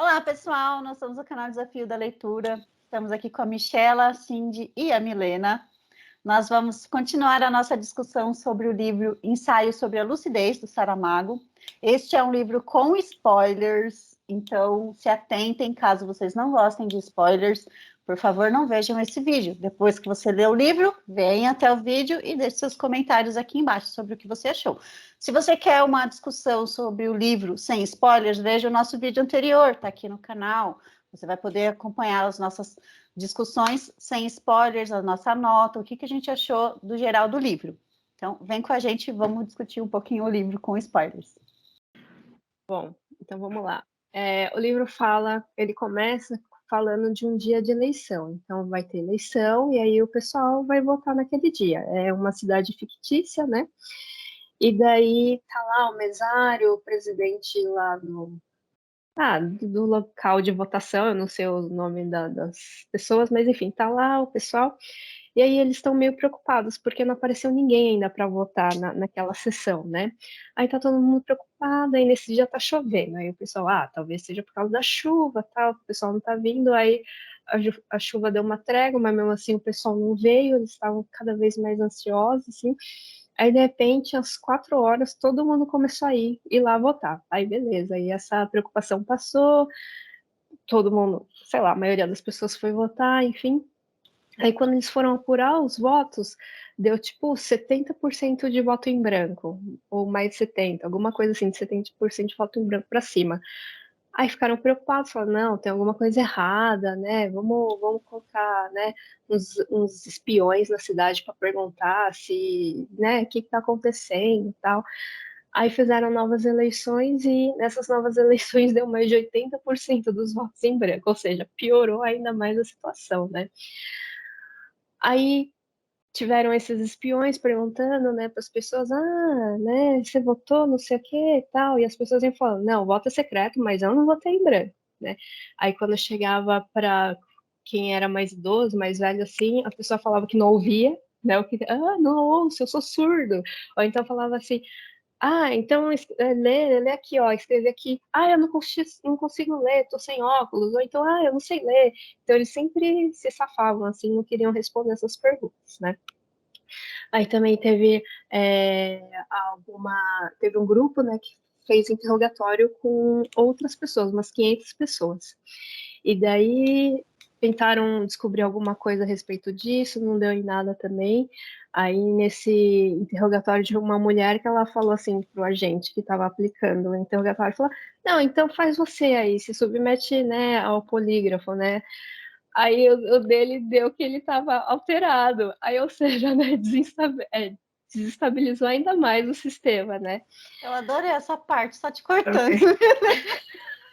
Olá, pessoal! Nós somos o canal Desafio da Leitura. Estamos aqui com a Michela, a Cindy e a Milena. Nós vamos continuar a nossa discussão sobre o livro Ensaio sobre a Lucidez, do Saramago. Este é um livro com spoilers, então se atentem caso vocês não gostem de spoilers. Por favor, não vejam esse vídeo. Depois que você lê o livro, venha até o vídeo e deixe seus comentários aqui embaixo sobre o que você achou. Se você quer uma discussão sobre o livro sem spoilers, veja o nosso vídeo anterior, está aqui no canal. Você vai poder acompanhar as nossas discussões sem spoilers, a nossa nota, o que a gente achou do geral do livro. Então, vem com a gente e vamos discutir um pouquinho o livro com spoilers. Bom, então vamos lá. O livro ele começa falando de um dia de eleição. Então vai ter eleição e aí o pessoal vai votar naquele dia. É uma cidade fictícia, né? E daí tá lá o mesário, o presidente lá do local de votação, eu não sei o nome das pessoas, mas enfim, tá lá o pessoal. E aí eles estão meio preocupados, porque não apareceu ninguém ainda para votar naquela sessão, né? Aí tá todo mundo preocupado, aí nesse dia tá chovendo, aí o pessoal, talvez seja por causa da chuva, tal, o pessoal não tá vindo, aí a chuva deu uma trégua, mas mesmo assim o pessoal não veio, eles estavam cada vez mais ansiosos, assim. Aí, de repente, às 4 horas, todo mundo começou a ir lá votar. Aí, beleza, aí essa preocupação passou, todo mundo, sei lá, a maioria das pessoas foi votar, enfim. Aí quando eles foram apurar os votos, deu tipo 70% de voto em branco, ou mais de 70, alguma coisa assim, de 70% de voto em branco para cima. Aí ficaram preocupados, falaram, não, tem alguma coisa errada, né? Vamos colocar, né, uns espiões na cidade para perguntar se, né, o que está acontecendo e tal. Aí fizeram novas eleições e nessas novas eleições deu mais de 80% dos votos em branco, ou seja, piorou ainda mais a situação, né? Aí tiveram esses espiões perguntando, né, para as pessoas, né, você votou, não sei o que e tal, e as pessoas iam falando, não, o voto é secreto, mas eu não votei em branco, né? Aí quando chegava para quem era mais idoso, mais velho assim, a pessoa falava que não ouvia, né, não ouço, eu sou surdo, ou então falava assim, então lê aqui, ó, escreve aqui. Eu não consigo ler, tô sem óculos. Ou então, eu não sei ler. Então eles sempre se safavam, assim, não queriam responder essas perguntas, né? Aí também teve um grupo, né, que fez interrogatório com outras pessoas, umas 500 pessoas. E daí tentaram descobrir alguma coisa a respeito disso, não deu em nada também. Aí nesse interrogatório de uma mulher que ela falou assim pro agente que estava aplicando o interrogatório, falou: "Não, então faz você aí, se submete, né, ao polígrafo, né?" Aí o dele deu que ele estava alterado. Aí, ou seja, né, desestabilizou ainda mais o sistema, né? Eu adorei essa parte, só te cortando. Ok.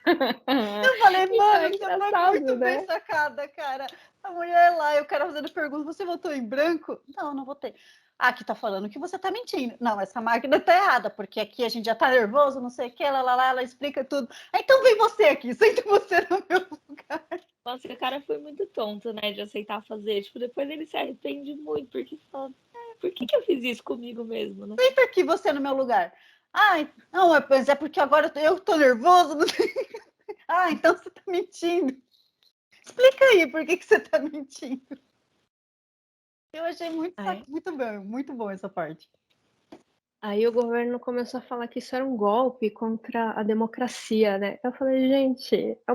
Eu falei, Então, mano, é isso foi engraçado, muito bem né? sacada, cara. A mulher lá e o cara fazendo pergunta, você votou em branco? Não, não votei. Aqui tá falando que você tá mentindo. Não, essa máquina tá errada, porque aqui a gente já tá nervoso, não sei o que, ela explica tudo. Então vem você aqui, senta você no meu lugar. Nossa, o cara foi muito tonto, né, de aceitar fazer. Tipo, depois ele se arrepende muito, porque fala, por que eu fiz isso comigo mesmo, né? Senta aqui você no meu lugar. Não, mas é porque agora eu tô nervoso. Não sei. Então você tá mentindo. Explica aí por que você tá mentindo. Eu achei muito bom essa parte. Aí o governo começou a falar que isso era um golpe contra a democracia, né? Eu falei, gente, é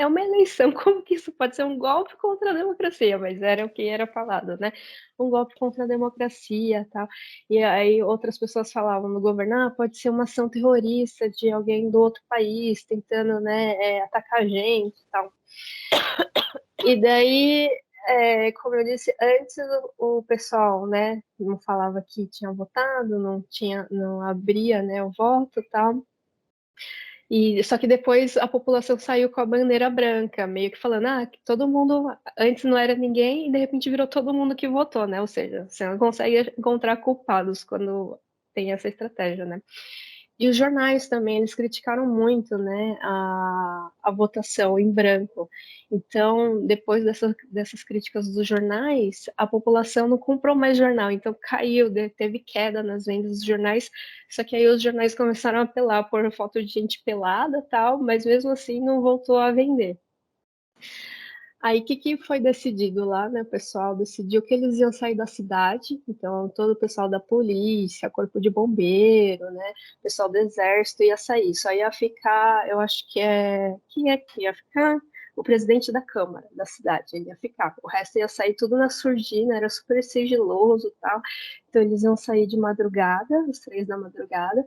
uma eleição, como que isso pode ser um golpe contra a democracia? Mas era o que era falado, né? Um golpe contra a democracia, tal. E aí outras pessoas falavam no governo, pode ser uma ação terrorista de alguém do outro país tentando, né, atacar a gente, tal. E daí, como eu disse antes, o pessoal, né, não falava que tinha votado, não abria, né, o voto e tal. E só que depois a população saiu com a bandeira branca, meio que falando, que todo mundo antes não era ninguém e de repente virou todo mundo que votou, né? Ou seja, você não consegue encontrar culpados quando tem essa estratégia, né? E os jornais também, eles criticaram muito, né, a votação em branco. Então, depois dessas críticas dos jornais, a população não comprou mais jornal, então caiu, teve queda nas vendas dos jornais, só que aí os jornais começaram a apelar por foto de gente pelada e tal, mas mesmo assim não voltou a vender. Aí, o que foi decidido lá, né? O pessoal decidiu que eles iam sair da cidade, então todo o pessoal da polícia, corpo de bombeiro, né? O pessoal do exército ia sair. Só ia ficar, eu acho que é. Quem é que ia ficar? O presidente da Câmara da cidade, ele ia ficar. O resto ia sair tudo na surdina, era super sigiloso e tal. Então, eles iam sair de madrugada, às 3 da madrugada,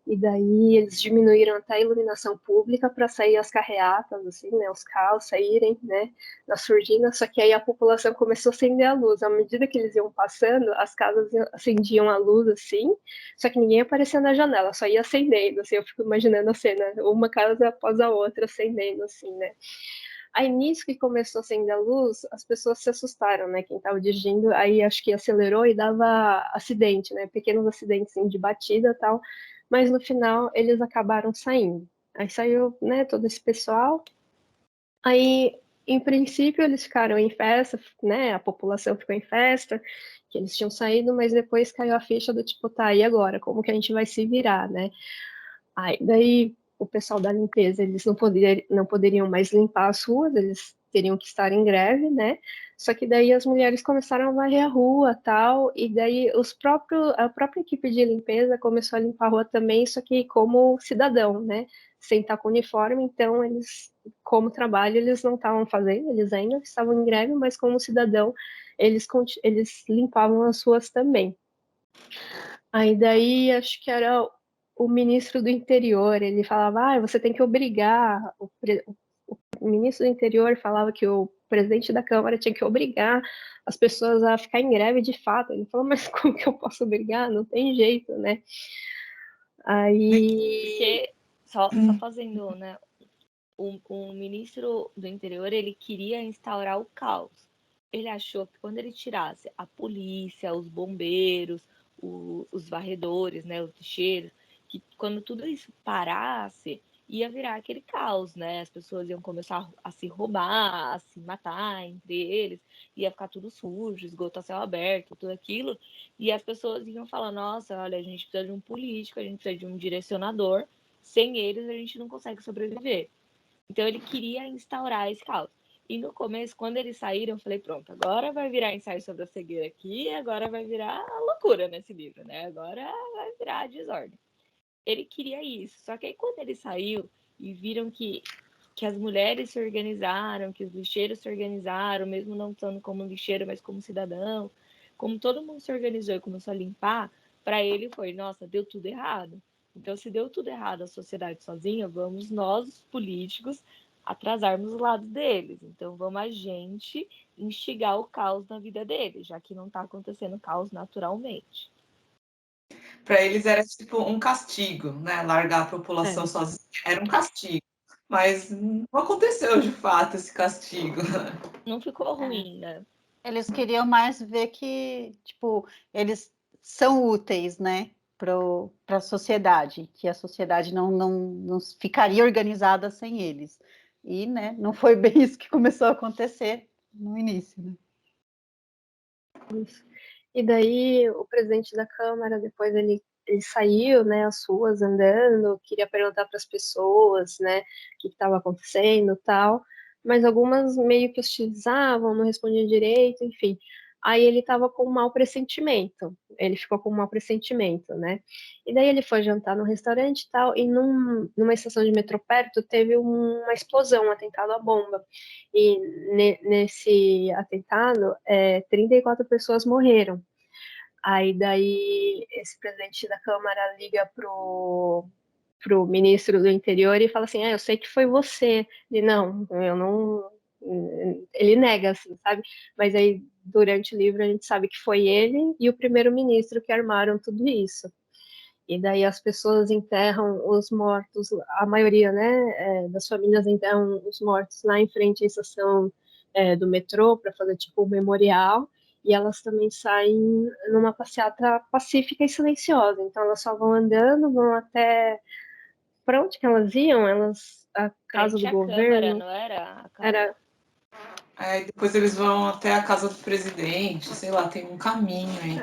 e daí eles diminuíram até a iluminação pública para sair as carreatas, assim, né? Os carros saírem, né? Na surdina, só que aí a população começou a acender a luz. À medida que eles iam passando, as casas acendiam a luz assim, só que ninguém aparecia na janela, só ia acendendo, assim, eu fico imaginando a cena, uma casa após a outra acendendo, assim, né? Aí nisso que começou a acender a luz, as pessoas se assustaram, né? Quem estava dirigindo, aí acho que acelerou e dava acidente, né? Pequenos acidentes assim, de batida e tal, mas no final eles acabaram saindo. Aí saiu, né, todo esse pessoal. Aí, em princípio, eles ficaram em festa, né? A população ficou em festa, que eles tinham saído, mas depois caiu a ficha do tipo, tá, e agora? Como que a gente vai se virar, né? Aí, daí, o pessoal da limpeza, eles não poderiam mais limpar as ruas, eles teriam que estar em greve, né? Só que daí as mulheres começaram a varrer a rua, tal, e daí a própria equipe de limpeza começou a limpar a rua também, só que como cidadão, né? Sem estar com uniforme, então eles, como trabalho, eles não estavam fazendo, eles ainda estavam em greve, mas como cidadão, eles limpavam as ruas também. Aí daí acho que era o ministro do interior, ele falava, você tem que obrigar, o ministro do interior falava que o presidente da Câmara tinha que obrigar as pessoas a ficar em greve de fato. Ele falou, mas como que eu posso obrigar? Não tem jeito, né? Aí... Porque, só fazendo, né? O ministro do interior, ele queria instaurar o caos. Ele achou que quando ele tirasse a polícia, os bombeiros, os varredores, né, os lixeiros, que quando tudo isso parasse, ia virar aquele caos, né? As pessoas iam começar a se roubar, a se matar entre eles, ia ficar tudo sujo, esgoto a céu aberto, tudo aquilo. E as pessoas iam falar, nossa, olha, a gente precisa de um político, a gente precisa de um direcionador. Sem eles, a gente não consegue sobreviver. Então ele queria instaurar esse caos. E no começo, quando eles saíram, eu falei, pronto, agora vai virar ensaio sobre a cegueira aqui, agora vai virar loucura nesse livro, né? Agora vai virar a desordem. Ele queria isso. Só que aí quando ele saiu e viram que as mulheres se organizaram, que os lixeiros se organizaram, mesmo não estando como lixeiro, mas como cidadão, como todo mundo se organizou e começou a limpar, para ele foi, nossa, deu tudo errado. Então, se deu tudo errado a sociedade sozinha, vamos nós, os políticos, atrasarmos o lado deles. Então, vamos a gente instigar o caos na vida deles, já que não está acontecendo caos naturalmente. Para eles era tipo um castigo, né? Largar a população sozinha era um castigo. Mas não aconteceu de fato esse castigo. Não ficou ruim, né? Eles queriam mais ver que, tipo, eles são úteis, né, para a sociedade, que a sociedade não ficaria organizada sem eles. E, né, não foi bem isso que começou a acontecer no início, né? E daí o presidente da Câmara, depois ele saiu, né, as ruas andando, queria perguntar para as pessoas, né, o que estava acontecendo e tal, mas algumas meio que hostilizavam, não respondiam direito, enfim. Aí ele estava com um mau pressentimento, ele ficou com um mau pressentimento, né? E daí ele foi jantar no restaurante e tal, e numa estação de metrô perto teve uma explosão, um atentado à bomba. E nesse atentado, 34 pessoas morreram. Aí daí esse presidente da Câmara liga pro ministro do interior e fala assim, eu sei que foi você. Ele, não, eu não... Ele nega, assim, sabe? Mas aí, durante o livro, a gente sabe que foi ele e o primeiro-ministro que armaram tudo isso. E daí as pessoas enterram os mortos, a maioria, né, das famílias enterram os mortos lá em frente à estação do metrô para fazer tipo um memorial. e elas também saem numa passeata pacífica e silenciosa. Então elas só vão andando, vão até... Para onde que elas iam? A casa Frente do à Câmara, governo? não era? Era... Aí depois eles vão até a casa do presidente, sei lá, tem um caminho aí.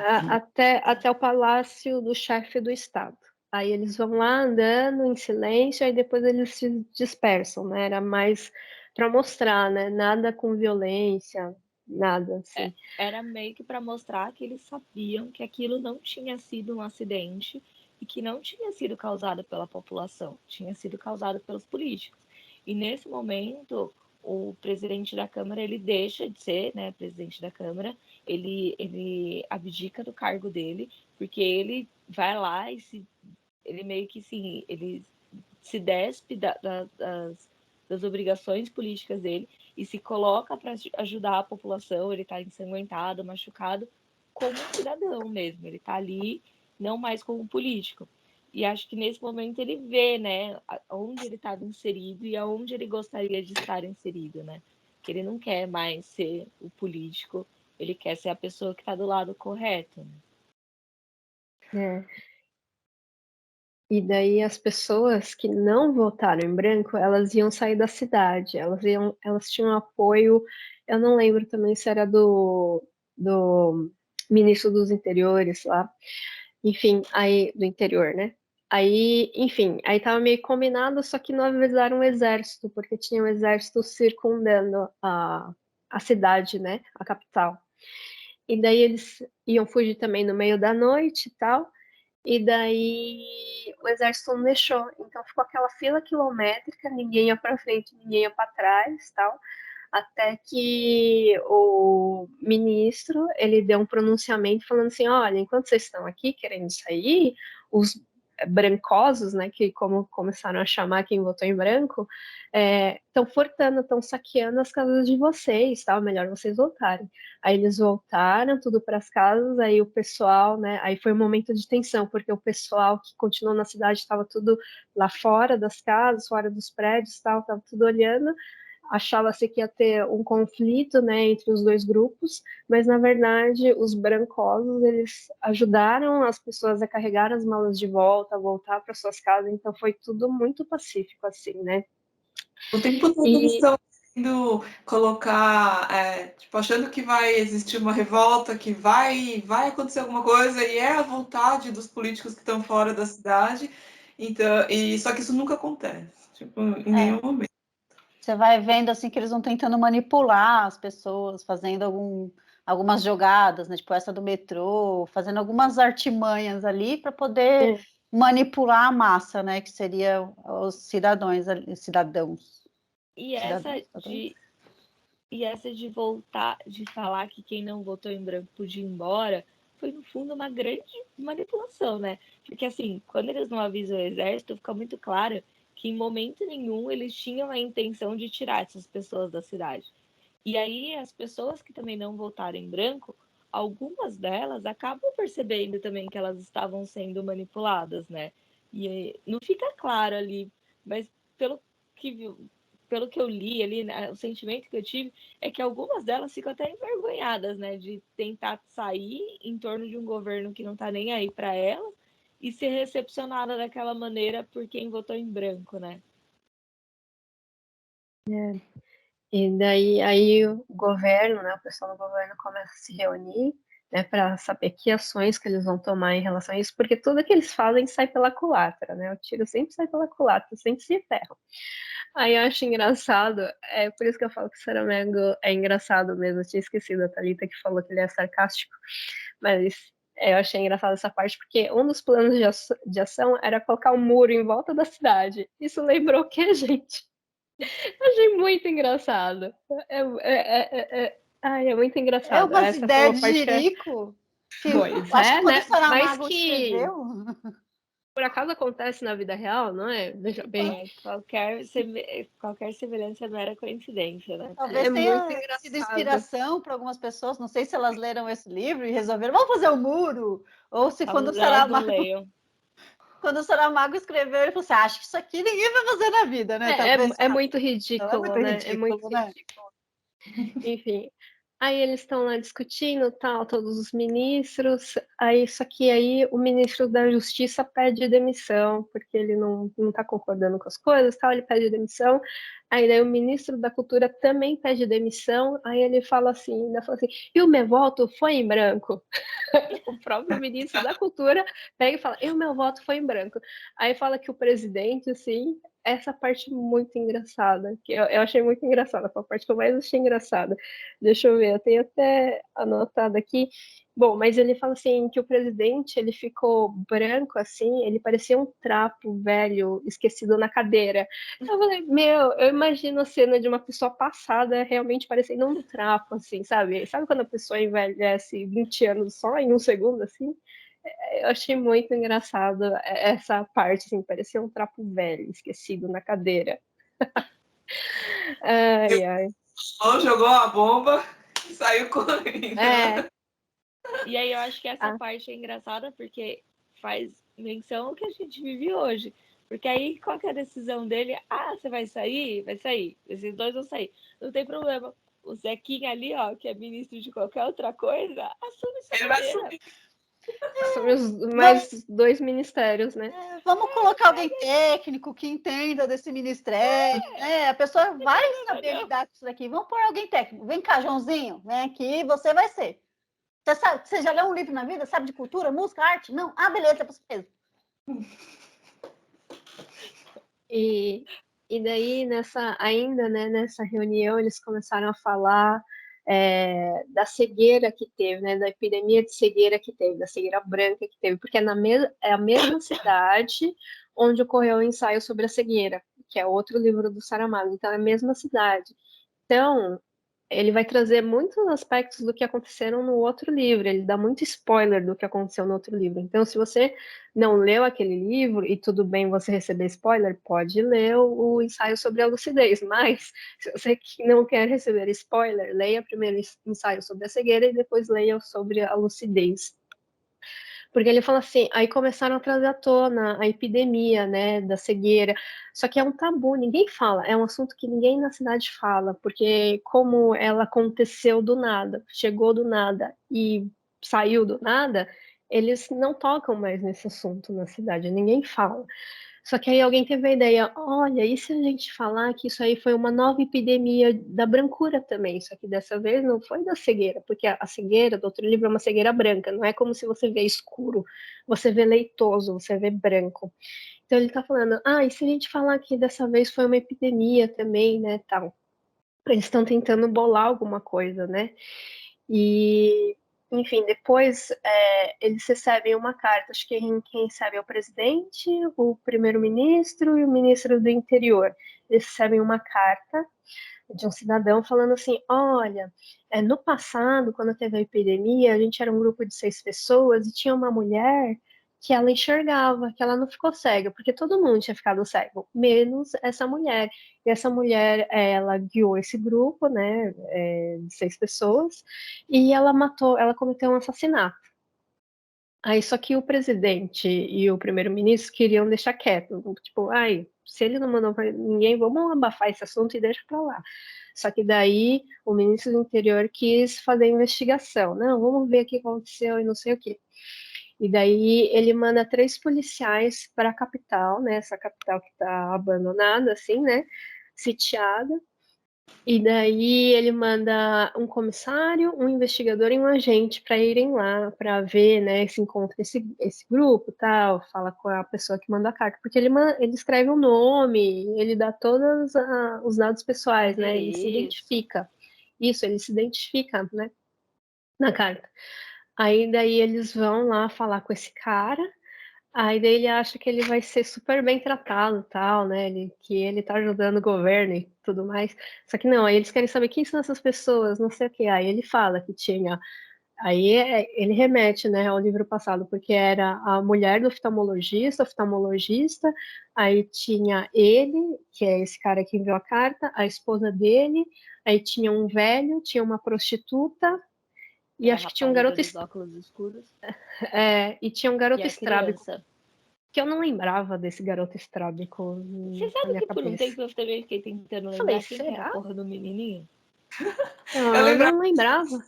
Até o palácio do chefe do Estado. Aí eles vão lá andando em silêncio, aí depois eles se dispersam, né? Era mais para mostrar, né? Nada com violência, nada assim. Era meio que para mostrar que eles sabiam que aquilo não tinha sido um acidente e que não tinha sido causado pela população, tinha sido causado pelos políticos. E nesse momento, o presidente da Câmara, ele deixa de ser, né, presidente da Câmara, ele abdica do cargo dele, porque ele vai lá e ele meio que sim, ele se despe das obrigações políticas dele e se coloca para ajudar a população. Ele está ensanguentado, machucado, como um cidadão mesmo. Ele está ali, não mais como político. E acho que nesse momento ele vê, né, onde ele estava inserido e aonde ele gostaria de estar inserido, né? Que ele não quer mais ser o político, ele quer ser a pessoa que está do lado correto. É. E daí as pessoas que não votaram em branco, elas iam sair da cidade, elas tinham apoio, eu não lembro também se era do ministro dos interiores lá, enfim, aí do interior, né? Aí, enfim, aí tava meio combinado, só que não avisaram o exército, porque tinha o exército circundando a cidade, né? A capital. E daí eles iam fugir também no meio da noite e tal. E daí o exército não deixou. Então ficou aquela fila quilométrica, ninguém ia para frente, ninguém ia para trás, tal. Até que o ministro, ele deu um pronunciamento falando assim, olha, enquanto vocês estão aqui querendo sair, os brancosos, né, que como começaram a chamar quem votou em branco, estão furtando, estão saqueando as casas de vocês, tal, melhor vocês voltarem. Aí eles voltaram tudo para as casas, aí o pessoal, né, aí foi um momento de tensão, porque o pessoal que continuou na cidade estava tudo lá fora das casas, fora dos prédios, tal, estava tudo olhando, achava-se que ia ter um conflito, né, entre os dois grupos, mas na verdade os brancosos eles ajudaram as pessoas a carregar as malas de volta, a voltar para suas casas, então foi tudo muito pacífico assim, né? O tempo todo eles estão querendo colocar, tipo, achando que vai existir uma revolta, que vai acontecer alguma coisa, e é a vontade dos políticos que estão fora da cidade, então, só que isso nunca acontece, tipo, em nenhum momento. Você vai vendo assim que eles vão tentando manipular as pessoas, fazendo algumas jogadas, né? Tipo essa do metrô, fazendo algumas artimanhas ali para poder manipular a massa, né? Que seria os cidadãos. E essa de voltar, de falar que quem não votou em branco podia ir embora, foi no fundo uma grande manipulação, né? Porque assim, quando eles não avisam o exército, fica muito claro que em momento nenhum eles tinham a intenção de tirar essas pessoas da cidade. E aí as pessoas que também não votaram em branco, algumas delas acabam percebendo também que elas estavam sendo manipuladas, né? E não fica claro ali, mas pelo que pelo que eu li ali, né, o sentimento que eu tive é que algumas delas ficam até envergonhadas, né, de tentar sair em torno de um governo que não tá nem aí para elas e ser recepcionada daquela maneira por quem votou em branco, né? E daí aí o governo, né, o pessoal do governo começa a se reunir, né, para saber que ações que eles vão tomar em relação a isso, porque tudo que eles fazem sai pela culatra, né? O tiro sempre sai pela culatra, sempre se ferram. Aí eu acho engraçado, é por isso que eu falo que o Saramago é engraçado mesmo. Eu tinha esquecido a Thalita que falou que ele é sarcástico, mas eu achei engraçado essa parte porque um dos planos de ação era colocar um muro em volta da cidade. Isso lembrou o que a gente? Achei muito engraçado. É muito É engraçado. umas Essa foi ideias uma de parte que jirico. pois Acho que quando o né? Mas Saramago que escreveu, por acaso acontece na vida real, não é? Veja bem. Qualquer semelhança não era coincidência, né? talvez É muito tenha sido engraçado. inspiração para algumas pessoas. Não sei se elas leram esse livro e resolveram, vamos fazer um muro. Ou se quando Talvez elas não leiam. quando o Saramago escreveu, ele falou assim: acho que isso aqui ninguém vai fazer na vida, né? Talvez. É muito Não é ridículo, muito né? É muito ridículo, né? ridículo. Enfim. Aí eles estão lá discutindo, tal, todos os ministros. Aí, só que aí o ministro da Justiça pede demissão, porque ele não tá concordando com as coisas, tal, ele pede demissão. Aí daí o ministro da Cultura também pede demissão. Aí ele fala assim, ainda fala assim, e o meu voto foi em branco. O próprio ministro da Cultura pega e fala, e o meu voto foi em branco. Aí fala que o presidente, assim, essa parte muito engraçada, que eu achei muito engraçada, foi a parte que eu mais achei engraçada. Deixa eu ver, eu tenho até anotado aqui. Bom, mas ele fala assim que o presidente, ele ficou branco assim, ele parecia um trapo velho esquecido na cadeira. Eu falei, meu, eu imagino a cena de uma pessoa passada realmente parecendo um trapo, assim, sabe? Sabe quando a pessoa envelhece 20 anos só em um segundo, assim? Eu achei muito engraçado essa parte, assim, parecia um trapo velho esquecido na cadeira. Ai, ai. Jogou a bomba e saiu correndo. É. E aí eu acho que essa parte é engraçada porque faz menção ao que a gente vive hoje. Porque aí, qual que é a decisão dele? Ah, você vai sair? Vai sair. Esses dois vão sair. Não tem problema. O Zequinha ali, ó, que é ministro de qualquer outra coisa, assume sua Ele vai cadeira. subir. Assume mais 2 ministérios, né? Vamos colocar alguém técnico que entenda desse ministério, né? A pessoa vai saber lidar com isso daqui. Vamos pôr alguém técnico. Vem cá, Joãozinho, vem aqui, você vai ser. Você já leu um livro na vida? Sabe de cultura, música, arte? Não? Ah, beleza, é você mesmo. E daí, ainda nessa reunião, eles começaram a falar da cegueira que teve, né, da epidemia de cegueira que teve, da cegueira branca que teve, porque é a mesma cidade onde ocorreu o ensaio sobre a cegueira, que é outro livro do Saramago, então é a mesma cidade. Então, ele vai trazer muitos aspectos do que aconteceram no outro livro, ele dá muito spoiler do que aconteceu no outro livro. Então, se você não leu aquele livro, e tudo bem você receber spoiler, pode ler o ensaio sobre a lucidez, mas se você não quer receber spoiler, leia primeiro o ensaio sobre a cegueira e depois leia sobre a lucidez. Porque ele fala assim, aí começaram a trazer à tona a epidemia, né, da cegueira. Só que é um tabu, ninguém fala, é um assunto que ninguém na cidade fala, porque como ela aconteceu do nada, chegou do nada e saiu do nada, eles não tocam mais nesse assunto na cidade, ninguém fala. Só que aí alguém teve a ideia, olha, e se a gente falar que isso aí foi uma nova epidemia da brancura também, só que dessa vez não foi da cegueira, porque a cegueira do outro livro é uma cegueira branca, não é como se você vê escuro, você vê leitoso, você vê branco. Então ele tá falando, e se a gente falar que dessa vez foi uma epidemia também, né, tal. Eles estão tentando bolar alguma coisa, né? E, enfim, depois eles recebem uma carta. Acho que quem recebe é o presidente, o primeiro-ministro e o ministro do interior. Eles recebem uma carta de um cidadão falando assim: olha, no passado, quando teve a epidemia, a gente era um grupo de 6 pessoas e tinha uma mulher que ela enxergava, que ela não ficou cega, porque todo mundo tinha ficado cego, menos essa mulher. E essa mulher, ela guiou esse grupo, né, de 6 pessoas, e ela cometeu um assassinato. Aí só que o presidente e o primeiro-ministro queriam deixar quieto, tipo, se ele não mandou pra ninguém, vamos abafar esse assunto e deixa pra lá. Só que daí o ministro do interior quis fazer investigação. Não, vamos ver o que aconteceu e não sei o quê. E daí ele manda 3 policiais para a capital, né? Essa capital que está abandonada, assim, né? Sitiada. E daí ele manda um comissário, um investigador e um agente para irem lá para ver, né, se encontra esse grupo, tal, fala com a pessoa que manda a carta, porque ele escreve um nome, ele dá todos os dados pessoais, né, ele se identifica. Isso, ele se identifica, né, na carta. Aí daí eles vão lá falar com esse cara. Aí daí ele acha que ele vai ser super bem tratado, tal, né? Que ele tá ajudando o governo e tudo mais. Só que não, aí eles querem saber quem são essas pessoas, não sei o que. Aí ele fala que tinha. Aí ele remete, né, ao livro passado, porque era a mulher do oftalmologista, aí tinha ele, que é esse cara que enviou a carta, a esposa dele, aí tinha um velho, tinha uma prostituta, e acho que tinha um garoto dos óculos escuros. e tinha um garoto E a estrábico. criança. Que eu não lembrava desse garoto estrábico Você na sabe minha que por um cabeça. tempo eu também fiquei tentando Falei, lembrar quem era a será? porra do menininho? Eu não lembrava.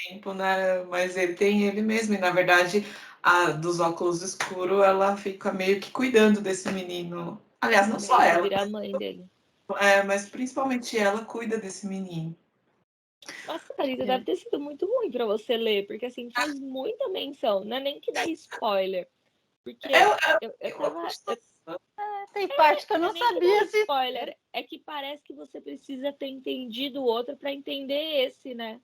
Tempo, né? Mas ele tem ele mesmo, e na verdade, a dos óculos escuros, ela fica meio que cuidando desse menino. Aliás, não só Ela ela, vira a mãe dele. mas principalmente ela cuida desse menino. Nossa, Thalita, É. deve ter sido muito ruim pra você ler, porque assim, faz muita menção, não é nem que dá spoiler. Porque eu tava. Tem parte que eu Não é não nem que dá sabia se. spoiler, é que parece que você precisa ter entendido o outro pra entender esse, né?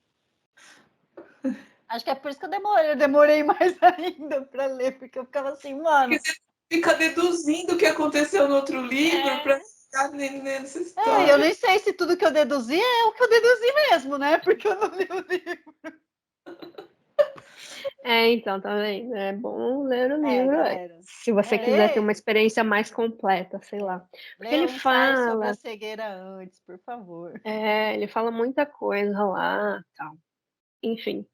Acho que é por isso que eu demorei mais ainda para ler, porque eu ficava assim, mano. Porque você fica deduzindo o que aconteceu no outro livro para ficar nessa Eu história. nem sei se tudo que eu deduzi é o que eu deduzi mesmo, né? Porque eu não li o livro. Então, tá vendo? É bom ler o livro Galera. se você quiser ter uma experiência mais completa, sei lá. Porque Lê ele o ensaio sobre a fala, cegueira antes, por favor. ele fala muita coisa lá, tal. Enfim.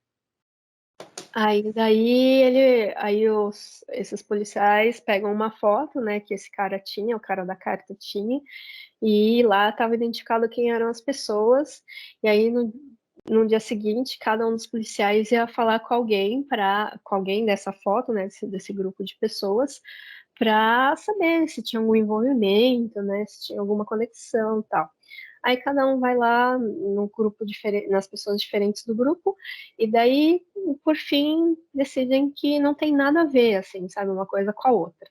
Esses policiais pegam uma foto, né, que esse cara tinha, o cara da carta tinha, e lá estava identificado quem eram as pessoas, e aí no dia seguinte, cada um dos policiais ia falar com alguém dessa foto, né, desse grupo de pessoas, para saber se tinha algum envolvimento, né, se tinha alguma conexão, e tal. Aí cada um vai lá no grupo diferente, nas pessoas diferentes do grupo, e daí, por fim, decidem que não tem nada a ver, assim, sabe, uma coisa com a outra.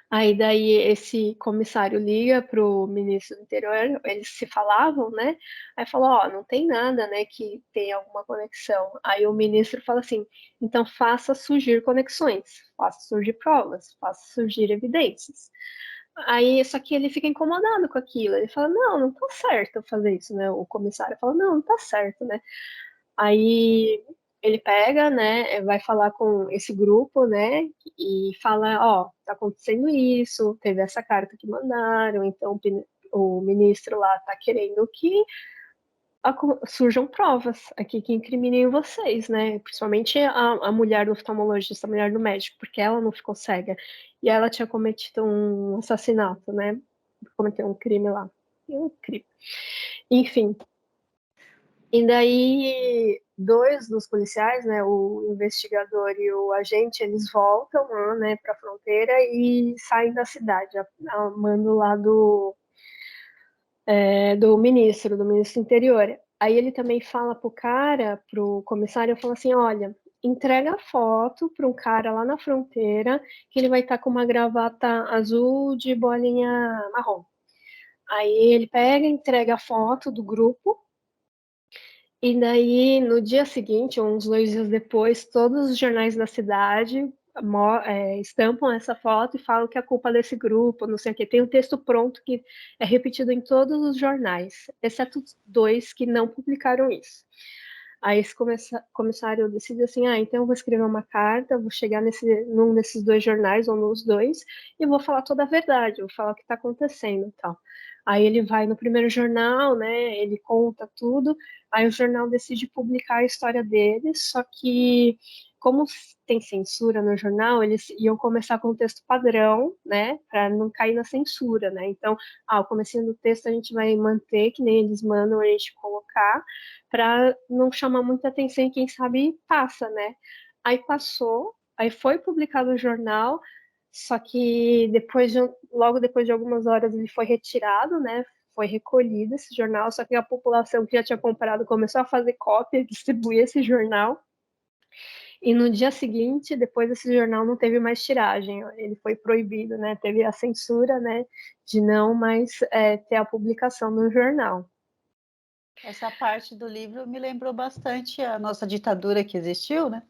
Aí daí esse comissário liga pro ministro do interior, eles se falavam, né? Aí falou, ó, não tem nada, né, que tem alguma conexão. Aí o ministro fala assim, então faça surgir conexões, faça surgir provas, faça surgir evidências. Aí, só que ele fica incomodado com aquilo. Ele fala, não tá certo eu fazer isso, né? O comissário fala, não tá certo, né? Aí ele pega, né, vai falar com esse grupo, né, e fala, ó, tá acontecendo isso, teve essa carta que mandaram, então o ministro lá tá querendo que surjam provas aqui que incriminem vocês, né, principalmente a mulher do oftalmologista, a mulher do médico, porque ela não ficou cega, e ela tinha cometido um assassinato, né, cometeu um crime lá, um crime. Enfim, e daí, dois dos policiais, né, o investigador e o agente, eles voltam lá, né, para a fronteira e saem da cidade, a mando lá do ministro do interior. Aí ele também fala pro comissário, fala assim, olha, entrega a foto para um cara lá na fronteira, que ele vai estar com uma gravata azul de bolinha marrom. Aí ele pega, entrega a foto do grupo. E daí, no dia seguinte, uns 2 dias depois, todos os jornais da cidade estampam essa foto e falam que é culpa desse grupo, não sei o quê. Tem um texto pronto que é repetido em todos os jornais, exceto 2 que não publicaram isso. Aí esse comissário decide assim, então eu vou escrever uma carta, vou chegar num desses 2 jornais, ou nos 2, e vou falar toda a verdade, vou falar o que está acontecendo e tal. Aí ele vai no primeiro jornal, né, ele conta tudo, aí o jornal decide publicar a história dele, só que como tem censura no jornal, eles iam começar com o texto padrão, né, para não cair na censura, né, então, o comecinho do texto a gente vai manter, que nem eles mandam a gente colocar, para não chamar muita atenção e quem sabe passa, né. Aí passou, aí foi publicado no jornal, só que logo depois de algumas horas ele foi retirado, né? Foi recolhido esse jornal, só que a população que já tinha comprado começou a fazer cópia, distribuir esse jornal. E no dia seguinte, depois desse jornal não teve mais tiragem, ele foi proibido, né? Teve a censura, né? De não mais ter a publicação no jornal. Essa parte do livro me lembrou bastante a nossa ditadura que existiu, né?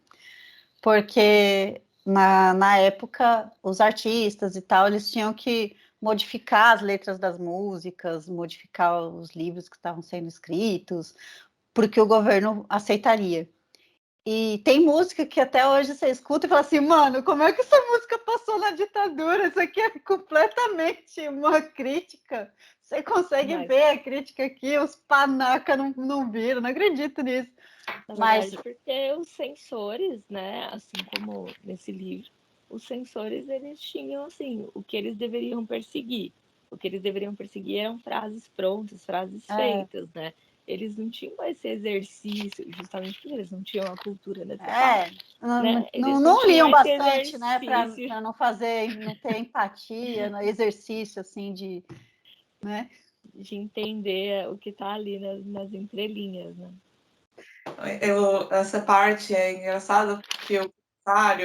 Porque na época os artistas e tal, eles tinham que modificar as letras das músicas, modificar os livros que estavam sendo escritos, porque o governo aceitaria. E tem música que até hoje você escuta e fala assim, mano, como é que essa música passou na ditadura? Isso aqui é completamente uma crítica. Você consegue ver a crítica aqui, os panaca não viram, não acredito nisso. Na verdade, porque os censores, né, assim como nesse livro, os censores, eles tinham, assim, o que eles deveriam perseguir. O que eles deveriam perseguir eram frases prontas, frases feitas, né? eles não tinham esse exercício, justamente porque eles não tinham a cultura necessária. Né? Não liam bastante, né? Para não ter empatia, no exercício assim de, né? De entender o que está ali nas entrelinhas, né? Essa parte é engraçada porque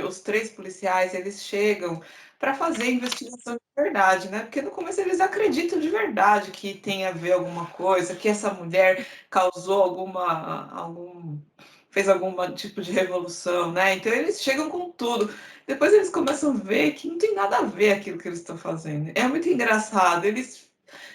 os 3 policiais, eles chegam para fazer investigação de verdade, né? Porque no começo eles acreditam de verdade que tem a ver alguma coisa, que essa mulher causou fez algum tipo de revolução, né? Então eles chegam com tudo. Depois eles começam a ver que não tem nada a ver aquilo que eles estão fazendo. É muito engraçado. Eles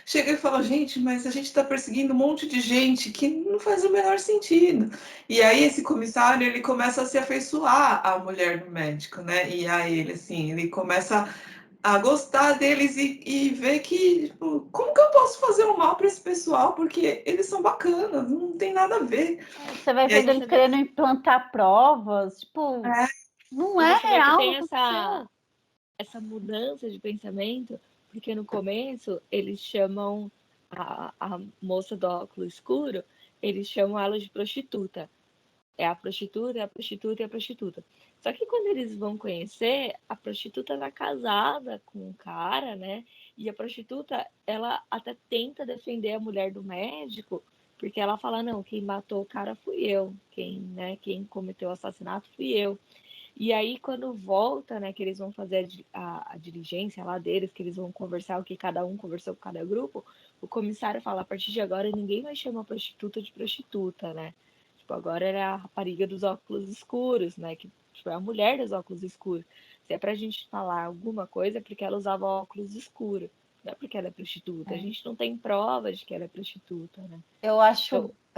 chegam e falam, gente, mas a gente está perseguindo um monte de gente que não faz o menor sentido. E aí esse comissário, ele começa a se afeiçoar à mulher do médico, né? E aí ele, assim, ele começa a gostar deles e ver que, tipo, como que eu posso fazer um mal para esse pessoal? Porque eles são bacanas, não tem nada a ver. Você vai vendo eles querendo implantar provas, tipo, não é real. Tem essa mudança de pensamento, porque no começo eles chamam a moça do óculos escuro, eles chamam ela de prostituta. É a prostituta, é a prostituta, é a prostituta. Só que quando eles vão conhecer, a prostituta tá casada com o cara, né? E a prostituta, ela até tenta defender a mulher do médico, porque ela fala, não, quem matou o cara fui eu, quem cometeu o assassinato fui eu. E aí, quando volta, né, que eles vão fazer a diligência lá deles, que eles vão conversar o que cada um conversou com cada grupo, o comissário fala, a partir de agora ninguém vai chamar a prostituta de prostituta, né? Tipo, agora é a rapariga dos óculos escuros, né? Que tipo, é a mulher dos óculos escuros. Se é pra gente falar alguma coisa, é porque ela usava óculos escuros. Não é porque ela é prostituta. A gente não tem prova de que ela é prostituta, né? Eu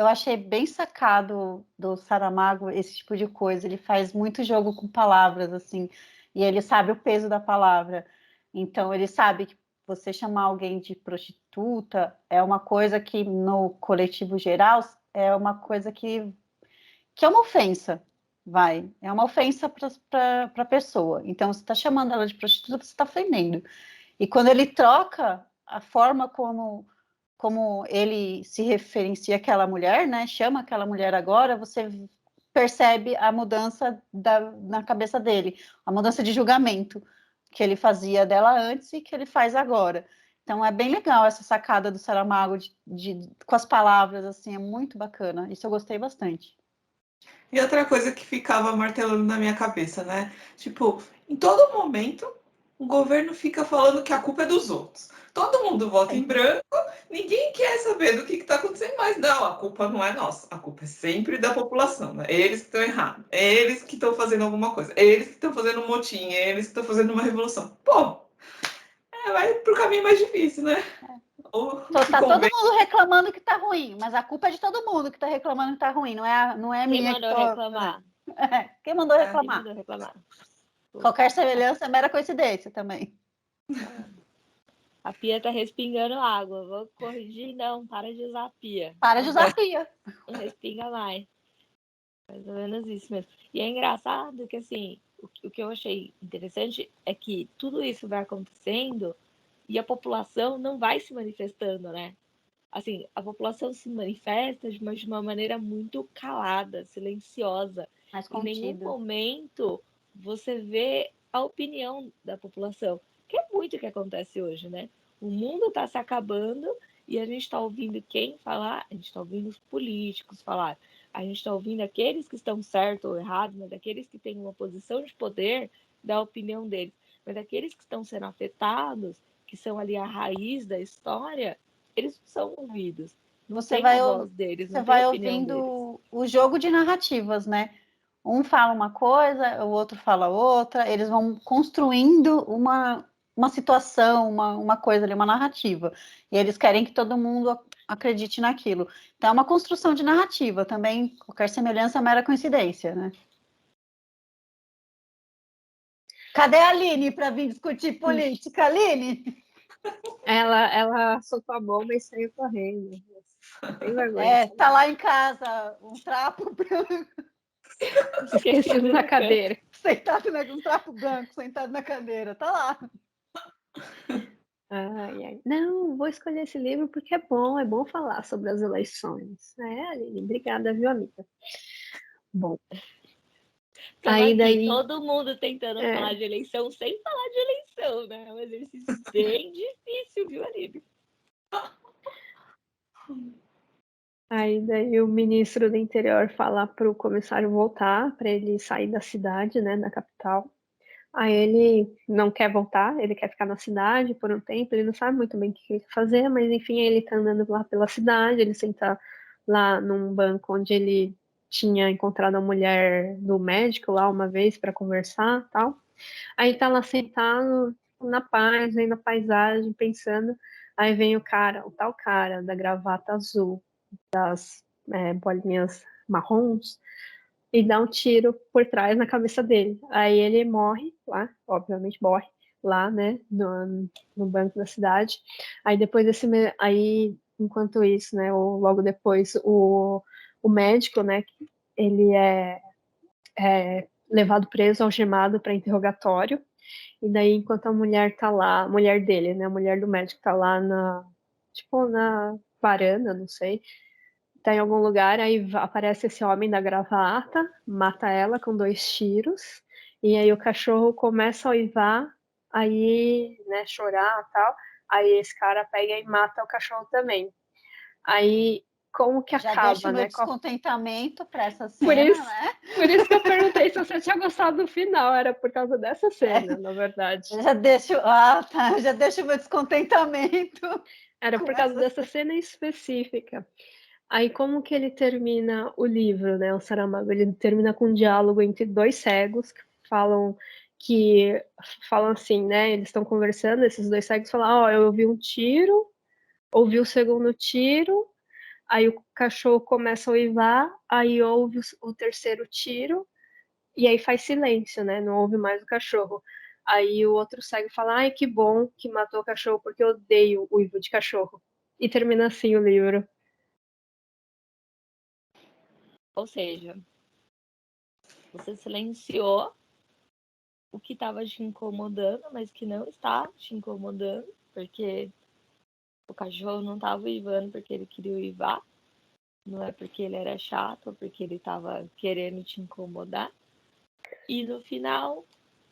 achei bem sacado do Saramago esse tipo de coisa. Ele faz muito jogo com palavras, assim, e ele sabe o peso da palavra. Então, ele sabe que você chamar alguém de prostituta é uma coisa que, no coletivo geral, é uma coisa que é uma ofensa, vai. É uma ofensa para a pessoa. Então, você está chamando ela de prostituta, você está ofendendo. E quando ele troca a forma como ele se referencia àquela mulher, né? Chama aquela mulher agora, você percebe a mudança na cabeça dele, a mudança de julgamento que ele fazia dela antes e que ele faz agora. Então é bem legal essa sacada do Saramago com as palavras, assim, é muito bacana. Isso eu gostei bastante. E outra coisa que ficava martelando na minha cabeça, né? Tipo, em todo momento, o governo fica falando que a culpa é dos outros. Todo mundo vota em branco, ninguém quer saber do que está acontecendo, mas não, a culpa não é nossa, a culpa é sempre da população, né? Eles que estão errados, eles que estão fazendo alguma coisa, eles que estão fazendo um motim, eles que estão fazendo uma revolução. Pô, vai pro caminho mais difícil, né? Tá todo mundo reclamando que tá ruim, mas a culpa é de todo mundo que tá reclamando que tá ruim, não é minha que tô... reclamar? Quem mandou reclamar? Quem mandou reclamar? Qualquer semelhança é mera coincidência também. A pia tá respingando água. Vou corrigir, não. Para de usar a pia. Para de usar a pia. Não respinga mais. Mais ou menos isso mesmo. E é engraçado que, assim, o que eu achei interessante é que tudo isso vai acontecendo e a população não vai se manifestando, né? Assim, a população se manifesta de uma maneira muito calada, silenciosa. Em nenhum momento você vê a opinião da população, que é muito o que acontece hoje, né? O mundo está se acabando e a gente está ouvindo quem falar? A gente está ouvindo os políticos falar. A gente está ouvindo aqueles que estão certos ou errados, mas aqueles que têm uma posição de poder, da opinião deles. Mas aqueles que estão sendo afetados, que são ali a raiz da história, eles não são ouvidos. Você vai ouvindo deles. O jogo de narrativas, né? Um fala uma coisa, o outro fala outra, eles vão construindo uma situação, uma coisa ali, uma narrativa. E eles querem que todo mundo acredite naquilo. Então é uma construção de narrativa também, qualquer semelhança é mera coincidência, né? Cadê a Aline para vir discutir política, Aline? Ela soltou a bomba e saiu correndo. Sem vergonha. Tá lá em casa, um trapo branco. Esquecido na cadeira. Sentado um trapo branco, sentado na cadeira. Tá lá. Ai, ai. Não, vou escolher esse livro porque é bom falar sobre as eleições. Aline, obrigada, viu, amiga? Bom, Estamos aí aqui, daí, todo mundo tentando falar de eleição sem falar de eleição, né? É um exercício bem difícil, viu, Aline? aí daí o ministro do interior fala para o comissário voltar, para ele sair da cidade, né, da capital. Aí ele não quer voltar, ele quer ficar na cidade por um tempo, ele não sabe muito bem o que ele quer fazer, mas enfim, ele tá andando lá pela cidade, ele senta lá num banco onde ele tinha encontrado a mulher do médico lá uma vez para conversar, tal. Aí tá lá sentado na paz, vendo a paisagem, pensando. Aí vem o cara, o tal cara da gravata azul, bolinhas marrons, e dá um tiro por trás na cabeça dele. Aí ele morre lá, obviamente morre lá, né, no banco da cidade. Aí depois aí enquanto isso, né, ou logo depois o médico, né, ele é levado preso, algemado para interrogatório. E daí enquanto a mulher tá lá, a mulher dele, né, a mulher do médico tá lá na varanda, não sei, tá em algum lugar, aí aparece esse homem da gravata, mata ela com 2 tiros, e aí o cachorro começa a uivar, aí, né, chorar e tal, aí esse cara pega e mata o cachorro também. Aí, como que Já deixo acaba, o meu né? descontentamento para essa Por cena, isso, né? por isso que eu perguntei se você tinha gostado do final, era por causa dessa cena, na verdade. Já deixo o meu descontentamento. Era por causa dessa cena específica. Aí como que ele termina o livro, né, o Saramago? Ele termina com um diálogo entre 2 cegos que falam assim, né, eles estão conversando, esses 2 cegos falam, ó, eu ouvi um tiro, ouvi o segundo tiro, aí o cachorro começa a uivar, aí ouve o terceiro tiro, e aí faz silêncio, né, não ouve mais o cachorro. Aí o outro cego fala, ai, que bom que matou o cachorro, porque eu odeio o uivo de cachorro. E termina assim o livro. Ou seja, você silenciou o que estava te incomodando, mas que não está te incomodando, porque o cachorro não estava uivando porque ele queria uivar, não é porque ele era chato ou porque ele estava querendo te incomodar. E no final,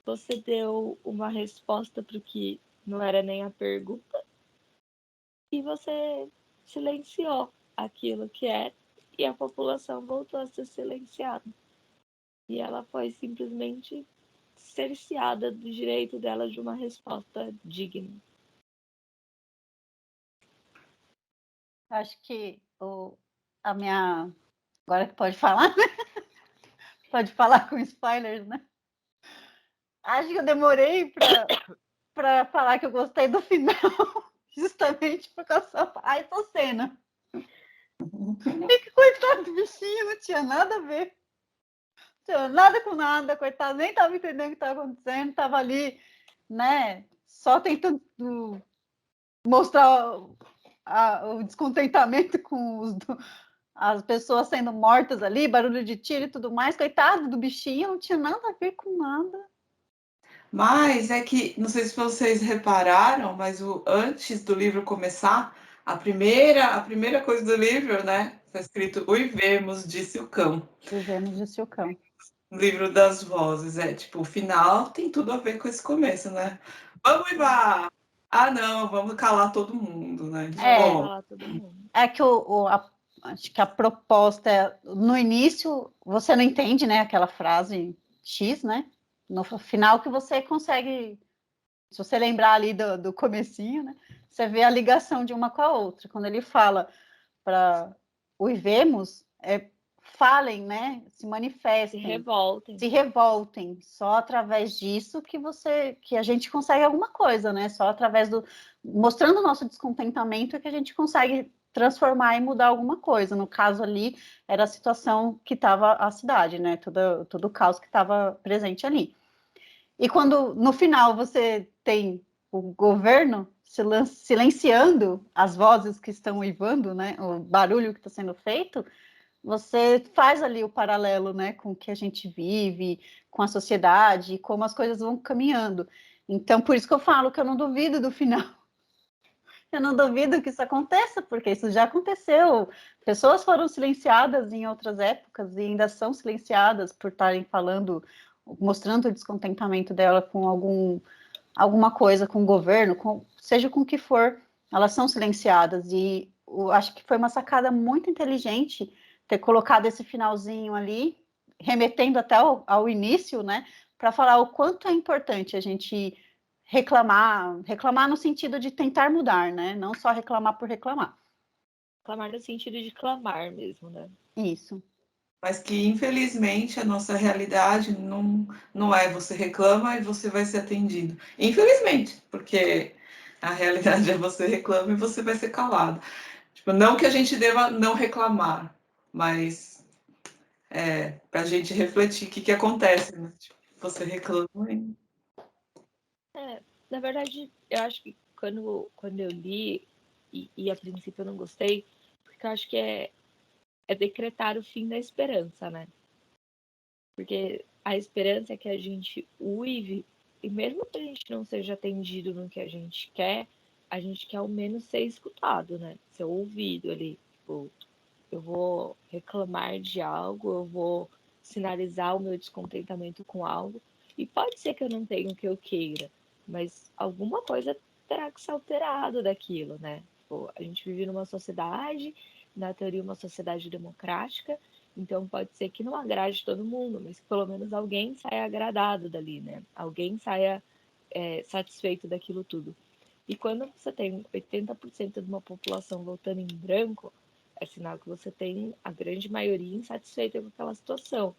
você deu uma resposta para o que não era nem a pergunta e você silenciou aquilo que é e a população voltou a ser silenciada. E ela foi simplesmente cerceada do direito dela de uma resposta digna. Acho que a minha... Agora que pode falar, né? Pode falar com spoilers, né? Acho que eu demorei para falar que eu gostei do final, justamente por causa... Ai, tô cena. E que coitado do bichinho, não tinha nada a ver. Não tinha nada com nada, coitado, nem estava entendendo o que estava acontecendo, estava ali, né, só tentando mostrar o descontentamento com as pessoas sendo mortas ali, barulho de tiro e tudo mais. Coitado do bichinho, não tinha nada a ver com nada. Mas é que, não sei se vocês repararam, mas antes do livro começar, a primeira coisa do livro, né? Está escrito Uivemos, disse o cão. Vivemos de seu cão. O livro das vozes. É tipo, o final tem tudo a ver com esse começo, né? Vamos uivar! Ah, não, vamos calar todo mundo, né? Vamos Bom, falar todo mundo. É que acho que a proposta é, no início, você não entende, né, aquela frase X, né? No final que você consegue, se você lembrar ali do comecinho, né? Você vê a ligação de uma com a outra. Quando ele fala para uivemos, falem, né? Se manifestem, se revoltem. Só através disso que a gente consegue alguma coisa, né? Só através mostrando o nosso descontentamento é que a gente consegue transformar e mudar alguma coisa. No caso ali, era a situação que estava a cidade, né? Todo o caos que estava presente ali. E quando, no final, você tem o governo silenciando as vozes que estão uivando, né? O barulho que está sendo feito, você faz ali o paralelo, né? Com o que a gente vive, com a sociedade, como as coisas vão caminhando. Então, por isso que eu falo que eu não duvido do final. Eu não duvido que isso aconteça, porque isso já aconteceu. Pessoas foram silenciadas em outras épocas e ainda são silenciadas por estarem falando, mostrando o descontentamento dela com alguma coisa, com o governo, seja com o que for, elas são silenciadas. E acho que foi uma sacada muito inteligente ter colocado esse finalzinho ali, remetendo até ao início, né, para falar o quanto é importante a gente reclamar no sentido de tentar mudar, né? Não só reclamar por reclamar. Reclamar no sentido de clamar mesmo, né? Isso. Mas que, infelizmente, a nossa realidade não é você reclama e você vai ser atendido. Infelizmente, porque a realidade é você reclama e você vai ser calado. Tipo, não que a gente deva não reclamar, mas para a gente refletir o que acontece, né? Tipo, você reclama e... Na verdade, eu acho que quando eu li, e a princípio eu não gostei, porque eu acho que é decretar o fim da esperança, né? Porque a esperança é que a gente uive, e mesmo que a gente não seja atendido no que a gente quer ao menos ser escutado, né? Ser ouvido ali. Tipo, eu vou reclamar de algo, eu vou sinalizar o meu descontentamento com algo, e pode ser que eu não tenha o que eu queira, mas alguma coisa terá que ser alterado daquilo, né? Tipo, a gente vive numa sociedade, na teoria uma sociedade democrática, então pode ser que não agrade todo mundo, mas que pelo menos alguém saia agradado dali, né? Alguém saia satisfeito daquilo tudo. E quando você tem 80% de uma população votando em branco, é sinal que você tem a grande maioria insatisfeita com aquela situação.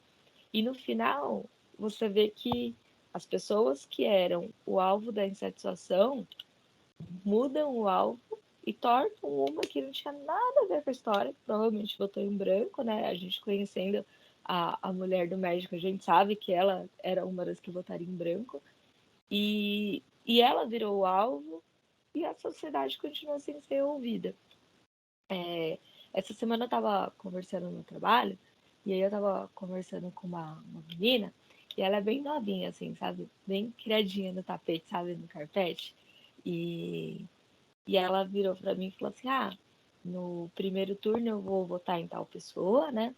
E no final, você vê que as pessoas que eram o alvo da insatisfação mudam o alvo e tornam uma que não tinha nada a ver com a história, que provavelmente votou em branco, né? A gente conhecendo a mulher do médico, a gente sabe que ela era uma das que votaria em branco. E ela virou o alvo e a sociedade continua sem ser ouvida. Essa semana eu estava conversando no trabalho, e aí eu estava conversando com uma menina, e ela é bem novinha, assim, sabe? Bem criadinha no tapete, sabe? No carpete. E ela virou para mim e falou assim: ah, no primeiro turno eu vou votar em tal pessoa, né?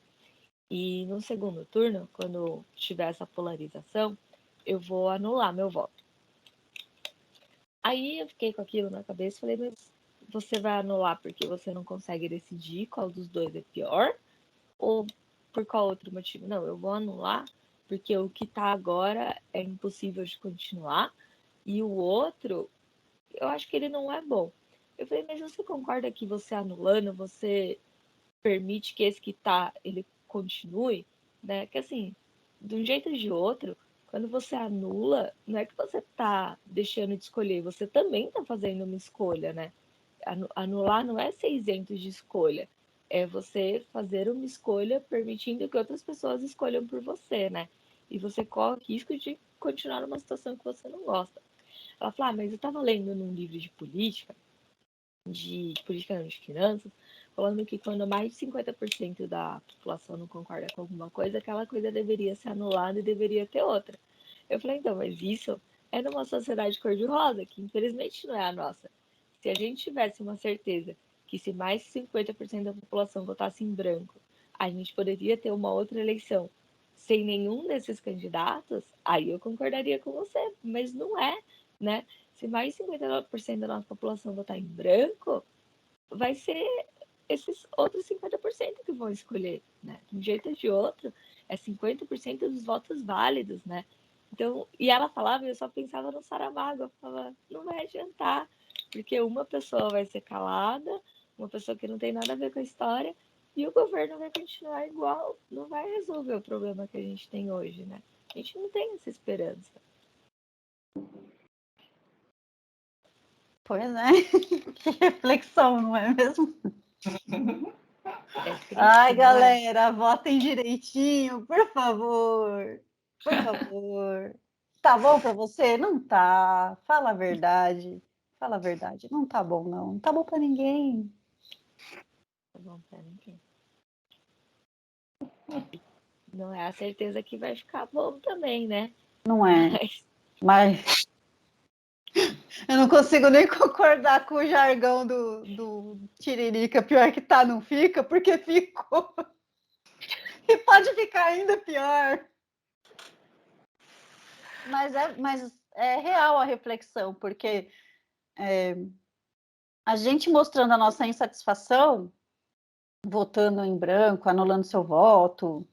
E no segundo turno, quando tiver essa polarização, eu vou anular meu voto. Aí eu fiquei com aquilo na cabeça e falei, mas você vai anular porque você não consegue decidir qual dos dois é pior? Ou por qual outro motivo? Não, eu vou anular porque o que tá agora é impossível de continuar e o outro, eu acho que ele não é bom. Eu falei, mas você concorda que você anulando, você permite que esse que tá, ele continue? Né? Que assim, de um jeito ou de outro, quando você anula, não é que você está deixando de escolher, você também está fazendo uma escolha, né? Anular não é ser isento de escolha, é você fazer uma escolha permitindo que outras pessoas escolham por você, né? E você corre o risco de continuar numa situação que você não gosta. Ela falou, mas eu estava lendo num livro de política, não, de finanças, falando que quando mais de 50% da população não concorda com alguma coisa, aquela coisa deveria ser anulada e deveria ter outra. Eu falei, então, mas isso é numa sociedade cor-de-rosa, que infelizmente não é a nossa. Se a gente tivesse uma certeza que se mais de 50% da população votasse em branco, a gente poderia ter uma outra eleição sem nenhum desses candidatos, aí eu concordaria com você, mas não é, né? Se mais de 59% da nossa população votar em branco, vai ser esses outros 50% que vão escolher, né? De um jeito ou de outro, é 50% dos votos válidos, né? Então, e ela falava, eu só pensava no Saramago, eu falava, não vai adiantar, porque uma pessoa vai ser calada, uma pessoa que não tem nada a ver com a história, e o governo vai continuar igual, não vai resolver o problema que a gente tem hoje, né? A gente não tem essa esperança. Pois é, que reflexão, não é mesmo? É triste, Ai, não é? galera, votem direitinho, por favor. Por favor. Tá bom para você? Não tá. Fala a verdade. Fala a verdade. Não tá bom, não. Não tá bom para ninguém. Tá bom pra ninguém. Não é a certeza que vai ficar bom também, né? Não é. Mas Mas Eu não consigo nem concordar com o jargão do Tiririca. Pior que tá, não fica, porque ficou. E pode ficar ainda pior. Mas é real a reflexão, porque a gente mostrando a nossa insatisfação, votando em branco, anulando seu voto,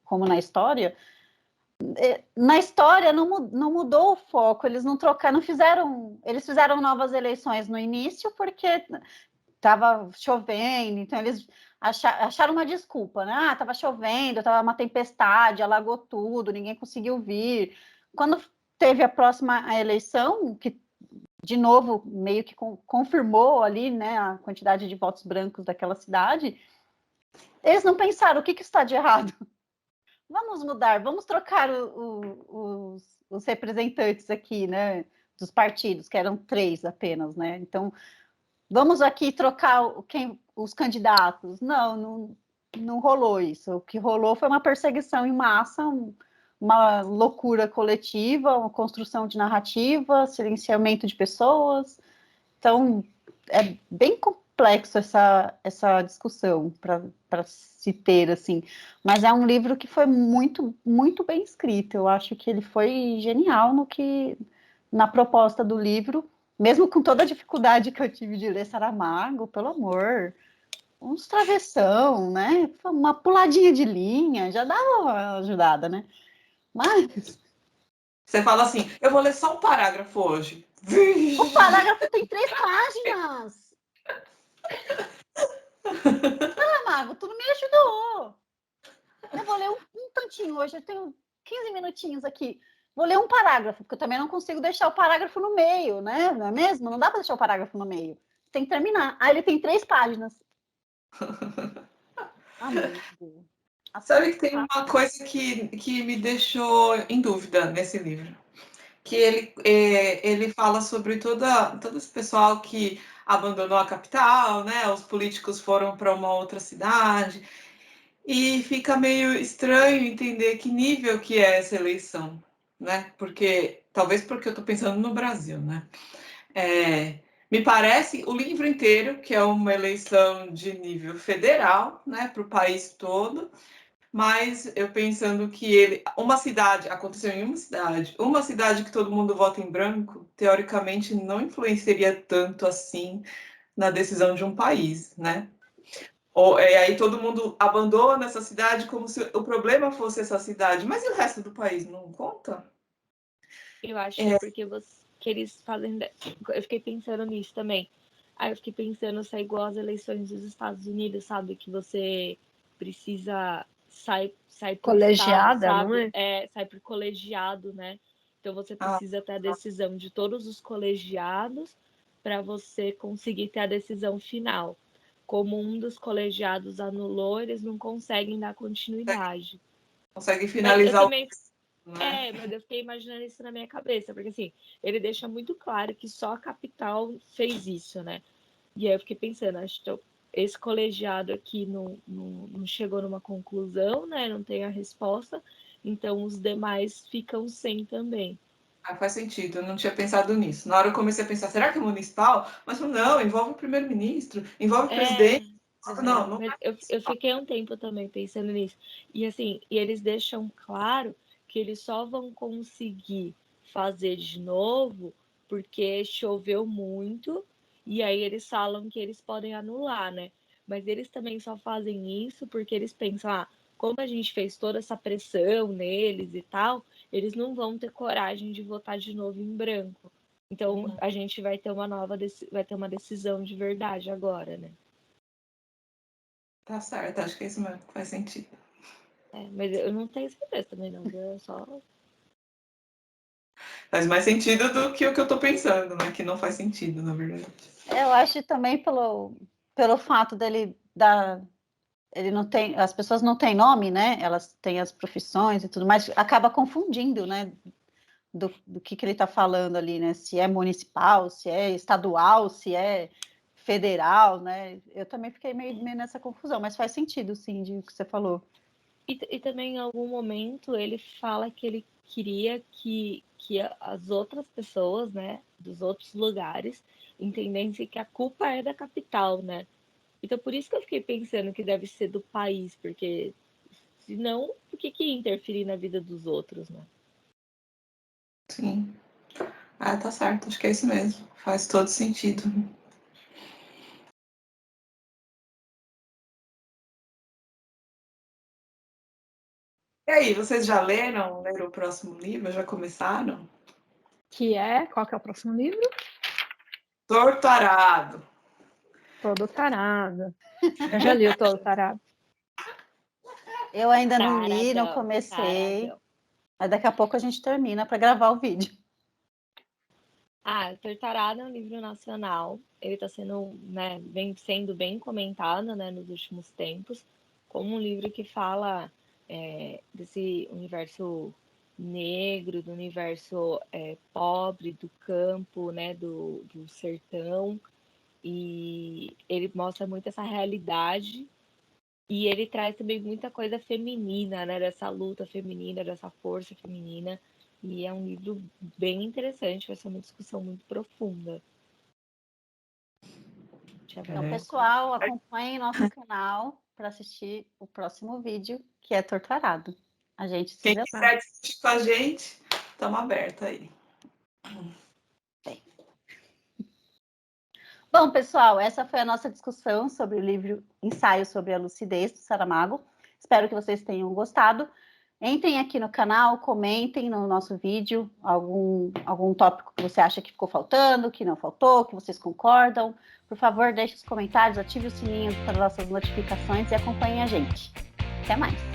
como na história não mudou o foco, eles não trocaram, eles fizeram novas eleições no início porque estava chovendo, então eles acharam uma desculpa, né? Ah, estava chovendo, estava uma tempestade, alagou tudo, ninguém conseguiu vir. Quando teve a próxima eleição, que de novo meio que confirmou ali, né, a quantidade de votos brancos daquela cidade, eles não pensaram o que está de errado. Vamos mudar, vamos trocar os representantes aqui, né, dos partidos, que eram 3 apenas, né? Então, vamos aqui trocar os candidatos. Não rolou isso. O que rolou foi uma perseguição em massa, uma loucura coletiva, uma construção de narrativa, silenciamento de pessoas. Então, é bem complexo essa discussão para se ter, assim. Mas é um livro que foi muito, muito bem escrito. Eu acho que ele foi genial na proposta do livro, mesmo com toda a dificuldade que eu tive de ler Saramago, pelo amor. Uns travessão, né? Uma puladinha de linha, já dava uma ajudada, né? Mas Você fala assim, eu vou ler só um parágrafo hoje. o parágrafo tem 3 páginas. Saramago, tu não me ajudou. Eu vou ler um tantinho hoje, eu tenho 15 minutinhos aqui. Vou ler um parágrafo, porque eu também não consigo deixar o parágrafo no meio, né? Não é mesmo? Não dá para deixar o parágrafo no meio. Tem que terminar. Aí ele tem 3 páginas. Amei. Sabe que tem uma coisa que me deixou em dúvida nesse livro. Que ele fala sobre todo esse pessoal que abandonou a capital, né? Os políticos foram para uma outra cidade. E fica meio estranho entender que nível que é essa eleição, né? Talvez porque eu estou pensando no Brasil, né? Me parece o livro inteiro que é uma eleição de nível federal, né? Para o país todo. Mas eu pensando que aconteceu em uma cidade que todo mundo vota em branco, teoricamente não influenciaria tanto assim na decisão de um país, né? Aí todo mundo abandona essa cidade como se o problema fosse essa cidade, mas e o resto do país não conta? Eu acho que é porque que eles fazem. Eu fiquei pensando nisso também. Aí eu fiquei pensando se é igual às eleições dos Estados Unidos, sabe? Que você precisa sair por Colegiada, estado, não sabe? é? Sai por colegiado, né? Então você precisa ter a decisão de todos os colegiados para você conseguir ter a decisão final. Como um dos colegiados anulou, eles não conseguem dar continuidade. Consegue Mas finalizar eu também né? mas eu fiquei imaginando isso na minha cabeça, porque assim, ele deixa muito claro que só a capital fez isso, né? E aí eu fiquei pensando, acho que esse colegiado aqui não chegou numa conclusão, né? Não tem a resposta, então os demais ficam sem também. Faz sentido, eu não tinha pensado nisso. Na hora eu comecei a pensar, será que é municipal? Mas não, envolve o primeiro-ministro, envolve o presidente. Não. Mas eu fiquei um tempo também pensando nisso. E assim, e eles deixam claro que eles só vão conseguir fazer de novo porque choveu muito, e aí eles falam que eles podem anular, né? Mas eles também só fazem isso porque eles pensam, como a gente fez toda essa pressão neles e tal, eles não vão ter coragem de votar de novo em branco. Então a gente vai ter vai ter uma decisão de verdade agora, né? Tá certo, acho que isso mesmo faz sentido. Mas eu não tenho certeza também, não. Eu só. Faz mais sentido do que o que eu tô pensando, né? Que não faz sentido, na verdade. Eu acho também pelo fato dele ele não tem, as pessoas não têm nome, né? Elas têm as profissões e tudo mais, acaba confundindo, né? Do que ele está falando ali, né? Se é municipal, se é estadual, se é federal, né? Eu também fiquei meio nessa confusão, mas faz sentido, sim, de o que você falou. E também em algum momento ele fala que ele queria que as outras pessoas, né, dos outros lugares, entendessem que a culpa é da capital, né? Então por isso que eu fiquei pensando que deve ser do país, porque se não, por que interferir na vida dos outros, né? Sim. Ah, tá certo, acho que é isso mesmo. Faz todo sentido. E aí, vocês já leram o próximo livro? Já começaram? Qual que é o próximo livro? Torto Arado. Todo Tarado. Eu já li o Todo Tarado. Eu ainda não li, não Taradão, comecei, taradão. mas daqui a pouco a gente termina para gravar o vídeo. Tortarada é um livro nacional. Ele está sendo, né, vem sendo bem comentado, né, nos últimos tempos, como um livro que fala desse universo negro, do universo pobre, do campo, né, do sertão. E ele mostra muito essa realidade. E ele traz também muita coisa feminina, né, dessa luta feminina, dessa força feminina. E é um livro bem interessante, vai ser uma discussão muito profunda. Então, pessoal, acompanhem nosso canal para assistir o próximo vídeo, que é Torto Arado. A gente se Quem vê lá. quiser assistir com a gente, estamos abertos aí. Bom, pessoal, essa foi a nossa discussão sobre o livro Ensaio sobre a Lucidez, do Saramago. Espero que vocês tenham gostado. Entrem aqui no canal, comentem no nosso vídeo algum tópico que você acha que ficou faltando, que não faltou, que vocês concordam. Por favor, deixe os comentários, ative o sininho para nossas notificações e acompanhem a gente. Até mais!